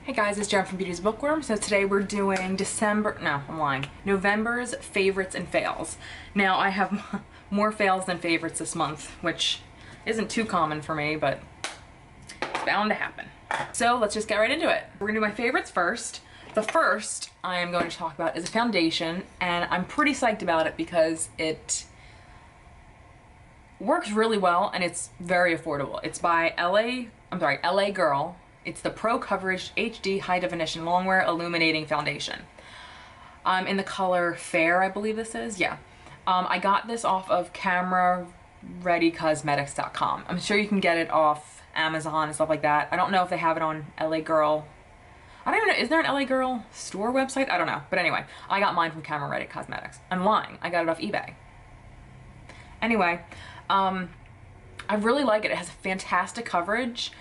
Hey guys, it's Jen from Beauty's Bookworm. So today we're doing November's favorites and fails. Now I have more fails than favorites this month, which isn't too common for me, but it's bound to happen. So let's just get right into it. We're gonna do my favorites first. The first I am going to talk about is a foundation, and I'm pretty psyched about it because it works really well and it's very affordable. It's by LA Girl. It's the Pro Coverage HD High Definition Longwear Illuminating Foundation. In the color Fair, I believe this is. Yeah. I got this off of camerareadycosmetics.com. I'm sure you can get it off Amazon and stuff like that. I don't know if they have it on LA Girl. I don't even know, is there an LA Girl store website? I don't know. But anyway, I got mine from Camera Ready Cosmetics. I'm lying. I got it off eBay. Anyway, I really like it. It has fantastic coverage.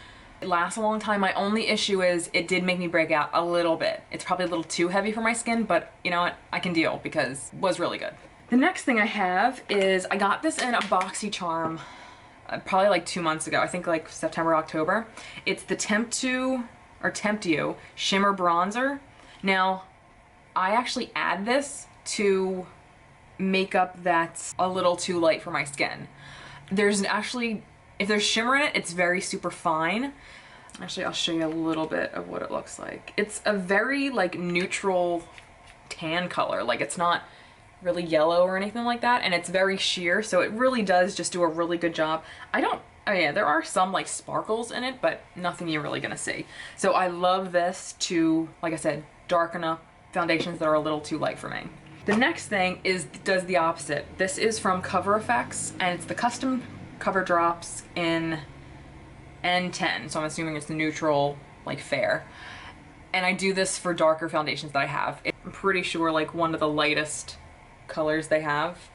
It lasts a long time. My only issue is it did make me break out a little bit. It's probably a little too heavy for my skin, but you know what? I can deal because it was really good. The next thing I have is I got this in a BoxyCharm probably like 2 months ago. I think like September, October. It's the Tempt You Shimmer Bronzer. Now, I actually add this to makeup that's a little too light for my skin. If there's shimmer in it, it's very super fine. Actually, I'll show you a little bit of what it looks like. It's a very like neutral tan color. Like it's not really yellow or anything like that. And it's very sheer. So it really does just do a really good job. Oh yeah, there are some like sparkles in it, but nothing you're really gonna see. So I love this to, like I said, darken up foundations that are a little too light for me. The next thing does the opposite. This is from Cover FX, and it's the Custom Cover Drops in N10, so I'm assuming it's the neutral, like fair. And I do this for darker foundations that I have. I'm pretty sure like one of the lightest colors they have.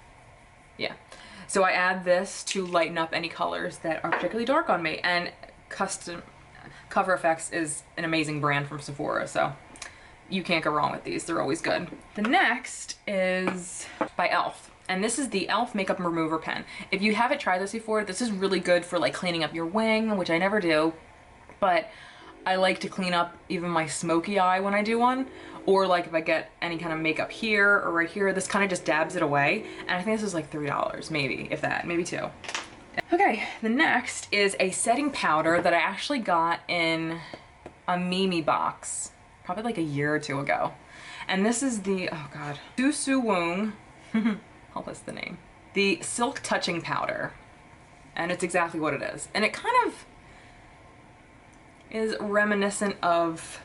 Yeah. So I add this to lighten up any colors that are particularly dark on me. And Custom Cover FX is an amazing brand from Sephora, so you can't go wrong with these. They're always good. The next is by e.l.f. And this is the e.l.f. Makeup Remover Pen. If you haven't tried this before, this is really good for like cleaning up your wing, which I never do. But I like to clean up even my smoky eye when I do one. Or like if I get any kind of makeup here or right here, this kind of just dabs it away. And I think this is like $3, maybe, if that, maybe $2. Okay, the next is a setting powder that I actually got in a Mimi box, probably like a year or two ago. And this is the, oh God, Su Woong. I'll list the name. The Silk Touching Powder. And it's exactly what it is. And it kind of is reminiscent of,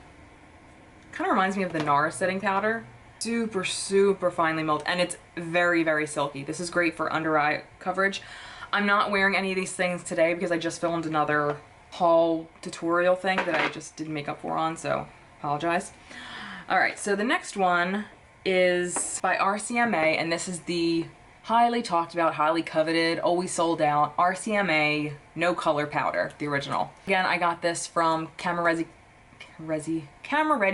kind of reminds me of the NARS setting powder. Super, super finely milled. And it's very, very silky. This is great for under eye coverage. I'm not wearing any of these things today because I just filmed another haul tutorial thing that I just did makeup for on, so apologize. All right, so the next one is by RCMA, and this is the highly talked about, highly coveted, always sold out RCMA No Color Powder, the original. Again, I got this from Camera Ready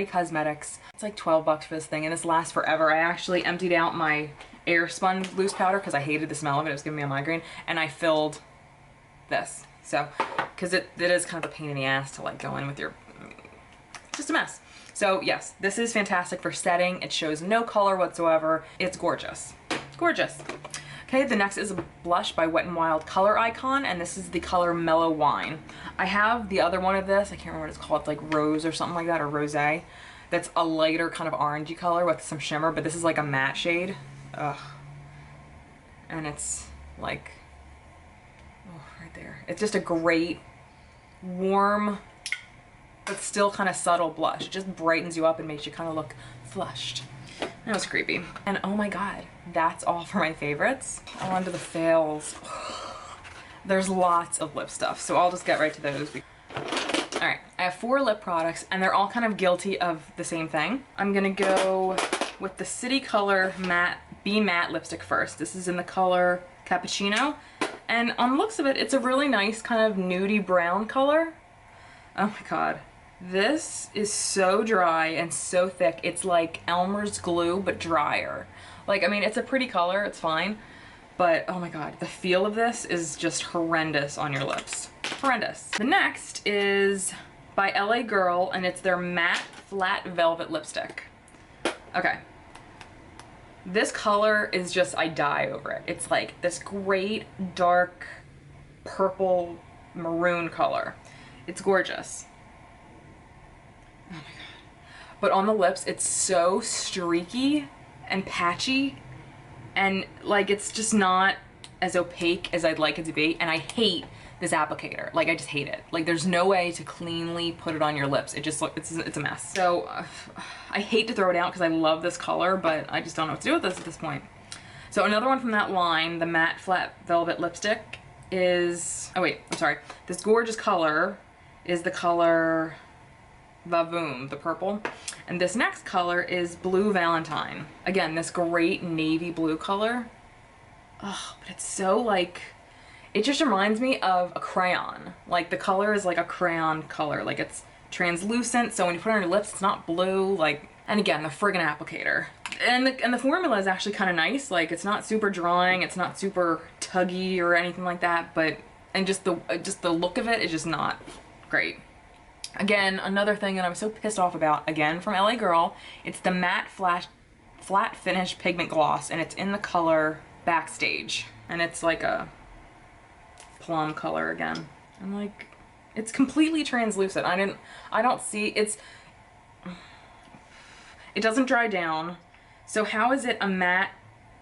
Cosmetics. It's like 12 bucks for this thing, and this lasts forever. I actually emptied out my Airspun loose powder because I hated the smell of it. It was giving me a migraine, and I filled this. So, because it is kind of a pain in the ass to like go in with your, just a mess. So yes, this is fantastic for setting. It shows no color whatsoever. It's gorgeous. Gorgeous. Okay, the next is a blush by Wet n Wild Color Icon, and this is the color Mellow Wine. I have the other one of this. I can't remember what it's called. It's like Rose or something like that, or Rosé. That's a lighter kind of orangey color with some shimmer, but this is like a matte shade. Ugh. And it's like, oh, right there. It's just a great, warm, but still kind of subtle blush. It just brightens you up and makes you kind of look flushed. That was creepy. And oh my God, that's all for my favorites. On to the fails. There's lots of lip stuff, so I'll just get right to those. All right, I have 4 lip products, and they're all kind of guilty of the same thing. I'm gonna go with the City Color Be Matte lipstick first. This is in the color Cappuccino, and on the looks of it, it's a really nice kind of nudie brown color. Oh my God. This is so dry and so thick. It's like Elmer's glue, but drier. Like, I mean, it's a pretty color, it's fine, but oh my God, the feel of this is just horrendous on your lips. Horrendous. The next is by LA Girl, and it's their matte flat velvet lipstick. Okay. This color is just, I die over it. It's like this great dark purple maroon color. It's gorgeous. Oh my god. But on the lips, it's so streaky and patchy, and like it's just not as opaque as I'd like it to be, and I hate this applicator. Like, I just hate it. Like, there's no way to cleanly put it on your lips. It just it's a mess. So I hate to throw it out because I love this color, but I just don't know what to do with this at this point. So another one from that line, the matte flat velvet lipstick, is, oh wait, I'm sorry. This gorgeous color is the color Vavoom, the purple. And this next color is Blue Valentine. Again, this great navy blue color. Oh, but it's so like, it just reminds me of a crayon. Like, the color is like a crayon color. Like, it's translucent, so when you put it on your lips, it's not blue. Like, and again, the friggin' applicator. And the formula is actually kind of nice. Like, it's not super drawing, it's not super tuggy or anything like that, but, and just the look of it is just not great. Again, another thing that I'm so pissed off about, again, from LA Girl, it's the matte flat finish pigment gloss, and it's in the color Backstage. And it's like a plum color again. And like, it's completely translucent. I don't see, it doesn't dry down. So how is it a matte?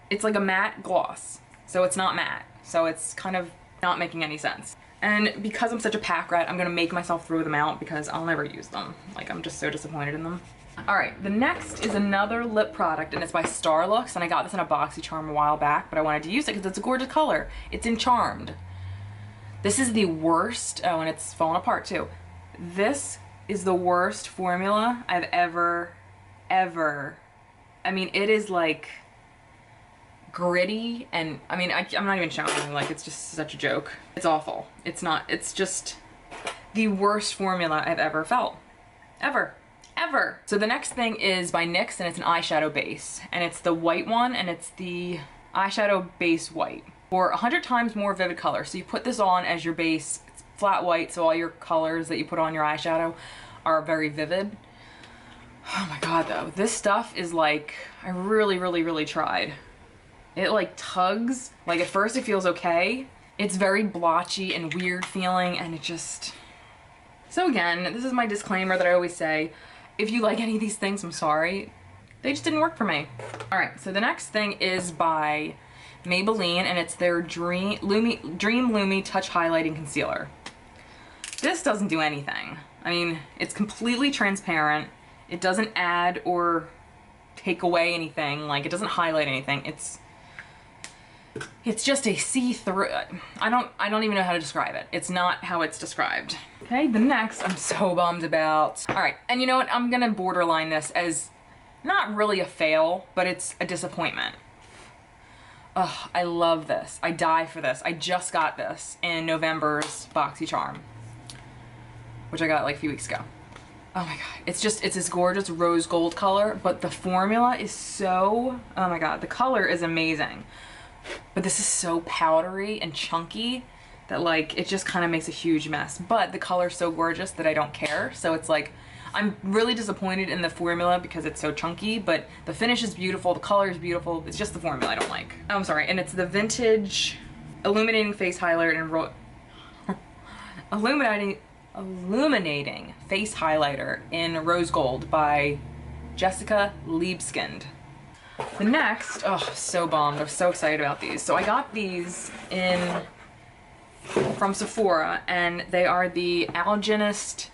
It's like a matte gloss. So it's not matte. So it's kind of not making any sense. And because I'm such a pack rat, I'm gonna make myself throw them out because I'll never use them. Like, I'm just so disappointed in them. All right, the next is another lip product, and it's by Starlux, and I got this in a BoxyCharm a while back, but I wanted to use it because it's a gorgeous color. It's in Charmed. This is the worst, oh, and it's falling apart too. This is the worst formula I've ever, I mean, it is like gritty, and I mean, I'm not even showing, like, it's just such a joke. It's awful. It's not, it's just the worst formula I've ever felt. Ever. So the next thing is by NYX, and it's an eyeshadow base, and it's the white one, and it's the eyeshadow base white, for 100 times more vivid color. So you put this on as your base. It's flat white, so all your colors that you put on your eyeshadow are very vivid. Oh my god, though, this stuff is like, I really tried. It like tugs. Like, at first it feels okay. It's very blotchy and weird feeling, and it just, so again, this is my disclaimer that I always say. If you like any of these things, I'm sorry. They just didn't work for me. All right, so the next thing is by Maybelline, and it's their Dream Lumi Touch Highlighting Concealer. This doesn't do anything. I mean, it's completely transparent. It doesn't add or take away anything. Like, it doesn't highlight anything. It's just a see-through. I don't even know how to describe it. It's not how it's described. Okay, the next I'm so bummed about. All right, and you know what? I'm gonna borderline this as not really a fail, but it's a disappointment. Ugh, I love this. I die for this. I just got this in November's BoxyCharm, which I got like a few weeks ago. Oh my god, it's this gorgeous rose gold color, but the formula is so, oh my god, the color is amazing. But this is so powdery and chunky that like, it just kind of makes a huge mess. But the color's so gorgeous that I don't care. So it's like, I'm really disappointed in the formula because it's so chunky, but the finish is beautiful, the color is beautiful. It's just the formula I don't like. Oh, I'm sorry, and it's the Vintage Illuminating Face Highlighter and Illuminating Face Highlighter in Rose Gold by Jessica Liebskind. The next, oh, so bummed. I'm so excited about these. So I got these from Sephora, and they are the Algenist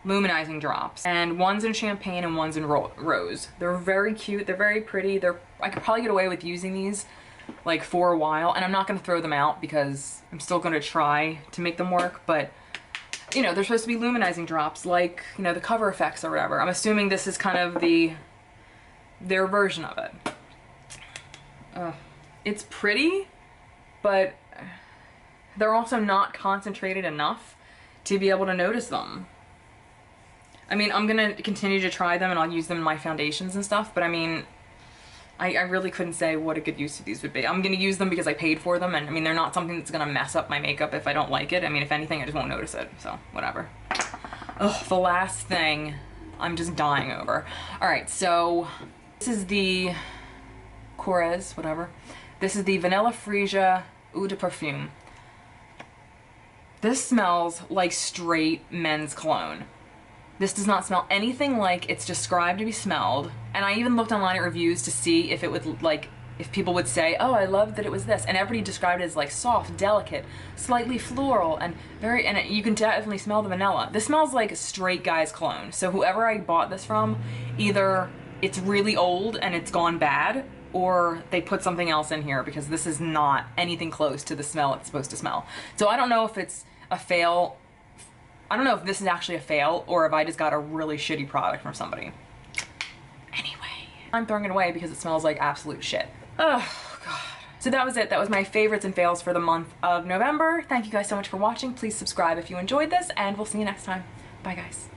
Luminizing Drops. And one's in champagne and one's in rose. They're very cute. They're very pretty. I could probably get away with using these like for a while, and I'm not going to throw them out because I'm still going to try to make them work, but you know, they're supposed to be luminizing drops like, you know, the Cover FX or whatever. I'm assuming this is kind of their version of it. It's pretty, but they're also not concentrated enough to be able to notice them. I mean, I'm gonna continue to try them and I'll use them in my foundations and stuff, but I mean, I really couldn't say what a good use of these would be. I'm gonna use them because I paid for them, and I mean, they're not something that's gonna mess up my makeup if I don't like it. I mean, if anything, I just won't notice it, so whatever. Ugh, the last thing I'm just dying over. All right, so this is the Corez, whatever. This is the Vanilla Freesia Eau de Parfum. This smells like straight men's cologne. This does not smell anything like it's described to be smelled. And I even looked online at reviews to see if it would, like, if people would say, oh, I love that it was this. And everybody described it as like soft, delicate, slightly floral, and you can definitely smell the vanilla. This smells like a straight guy's cologne. So whoever I bought this from, either it's really old and it's gone bad, or they put something else in here, because this is not anything close to the smell it's supposed to smell. So I don't know if it's a fail. I don't know if this is actually a fail or if I just got a really shitty product from somebody. Anyway, I'm throwing it away because it smells like absolute shit. Oh, God. So that was it. That was my favorites and fails for the month of November. Thank you guys so much for watching. Please subscribe if you enjoyed this, and we'll see you next time. Bye, guys.